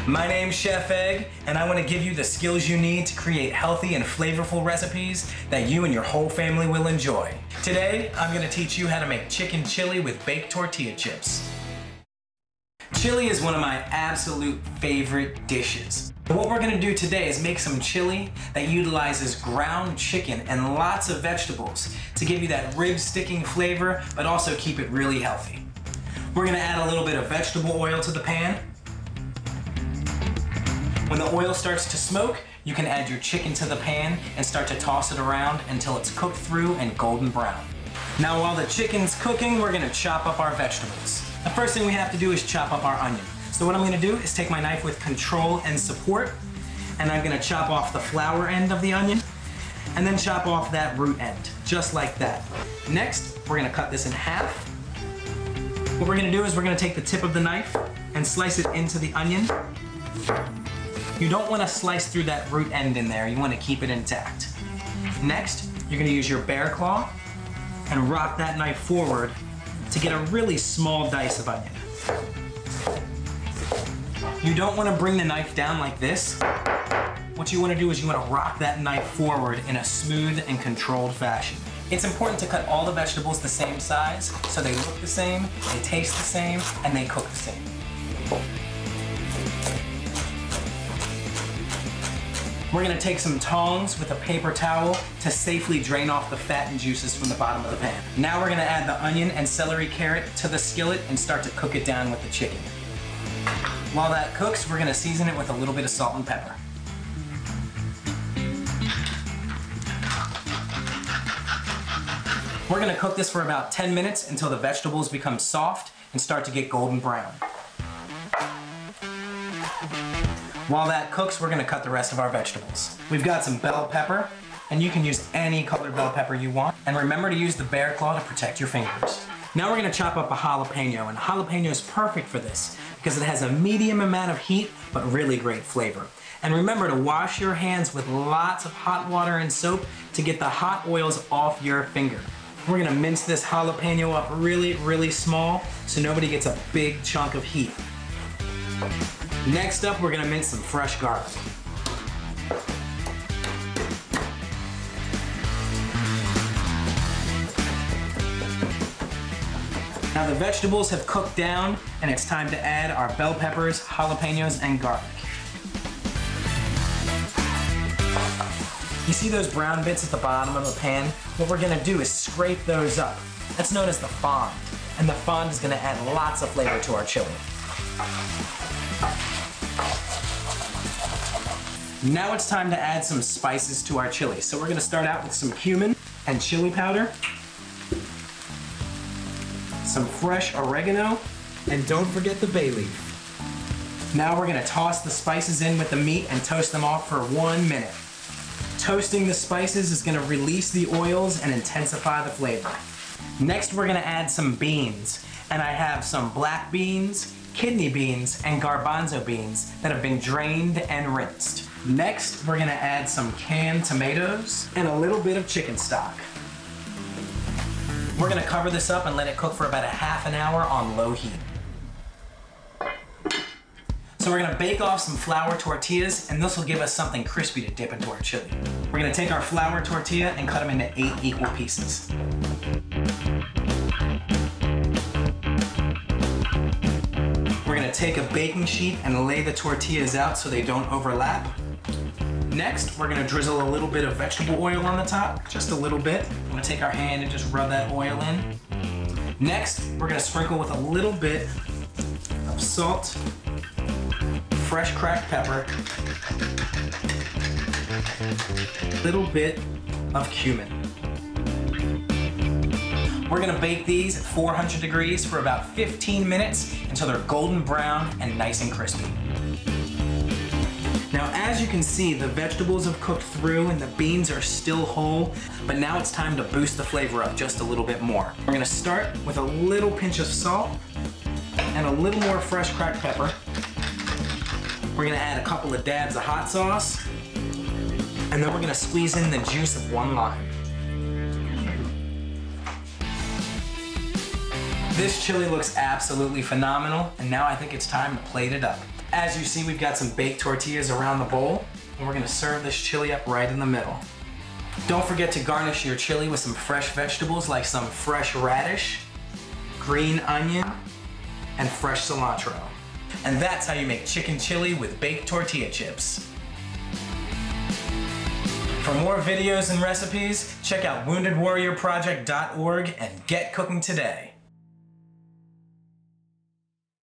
My name's Chef Egg, and I want to give you the skills you need to create healthy and flavorful recipes that you and your whole family will enjoy. Today, I'm going to teach you how to make chicken chili with baked tortilla chips. Chili is one of my absolute favorite dishes. What we're going to do today is make some chili that utilizes ground chicken and lots of vegetables to give you that rib sticking flavor, but also keep it really healthy. We're going to add a little bit of vegetable oil to the pan. When the oil starts to smoke, you can add your chicken to the pan and start to toss it around until it's cooked through and golden brown. Now while the chicken's cooking, we're gonna chop up our vegetables. The first thing we have to do is chop up our onion. So what I'm gonna do is take my knife with control and support, and I'm gonna chop off the flower end of the onion, and then chop off that root end, just like that. Next, we're gonna cut this in half. What we're gonna do is we're gonna take the tip of the knife and slice it into the onion. You don't want to slice through that root end in there, you want to keep it intact. Next, you're going to use your bear claw and rock that knife forward to get a really small dice of onion. You don't want to bring the knife down like this. What you want to do is you want to rock that knife forward in a smooth and controlled fashion. It's important to cut all the vegetables the same size so they look the same, they taste the same, and they cook the same. We're gonna take some tongs with a paper towel to safely drain off the fat and juices from the bottom of the pan. Now we're gonna add the onion and celery carrot to the skillet and start to cook it down with the chicken. While that cooks, we're gonna season it with a little bit of salt and pepper. We're gonna cook this for about 10 minutes until the vegetables become soft and start to get golden brown. While that cooks, we're gonna cut the rest of our vegetables. We've got some bell pepper, and you can use any colored bell pepper you want. And remember to use the bear claw to protect your fingers. Now we're gonna chop up a jalapeno, and jalapeno is perfect for this because it has a medium amount of heat, but really great flavor. And remember to wash your hands with lots of hot water and soap to get the hot oils off your finger. We're gonna mince this jalapeno up really, really small so nobody gets a big chunk of heat. Next up, we're gonna mince some fresh garlic. Now the vegetables have cooked down, and it's time to add our bell peppers, jalapenos, and garlic. You see those brown bits at the bottom of the pan? What we're gonna do is scrape those up. That's known as the fond, and the fond is gonna add lots of flavor to our chili. Now it's time to add some spices to our chili. So we're gonna start out with some cumin and chili powder, some fresh oregano, and don't forget the bay leaf. Now we're gonna toss the spices in with the meat and toast them off for 1 minute. Toasting the spices is gonna release the oils and intensify the flavor. Next we're gonna add some beans, and I have some black beans, kidney beans, and garbanzo beans that have been drained and rinsed. Next, we're gonna add some canned tomatoes and a little bit of chicken stock. We're gonna cover this up and let it cook for about a half an hour on low heat. So we're gonna bake off some flour tortillas, and this will give us something crispy to dip into our chili. We're gonna take our flour tortilla and cut them into 8 equal pieces. We're gonna take a baking sheet and lay the tortillas out so they don't overlap. Next, we're gonna drizzle a little bit of vegetable oil on the top, just a little bit. I'm gonna take our hand and just rub that oil in. Next, we're gonna sprinkle with a little bit of salt, fresh cracked pepper, a little bit of cumin. We're gonna bake these at 400 degrees for about 15 minutes until they're golden brown and nice and crispy. Now, as you can see, the vegetables have cooked through and the beans are still whole, but now it's time to boost the flavor up just a little bit more. We're gonna start with a little pinch of salt and a little more fresh cracked pepper. We're gonna add a couple of dabs of hot sauce, and then we're gonna squeeze in the juice of 1 lime. This chili looks absolutely phenomenal, and now I think it's time to plate it up. As you see, we've got some baked tortillas around the bowl, and we're gonna serve this chili up right in the middle. Don't forget to garnish your chili with some fresh vegetables like some fresh radish, green onion, and fresh cilantro. And that's how you make chicken chili with baked tortilla chips. For more videos and recipes, check out woundedwarriorproject.org and get cooking today.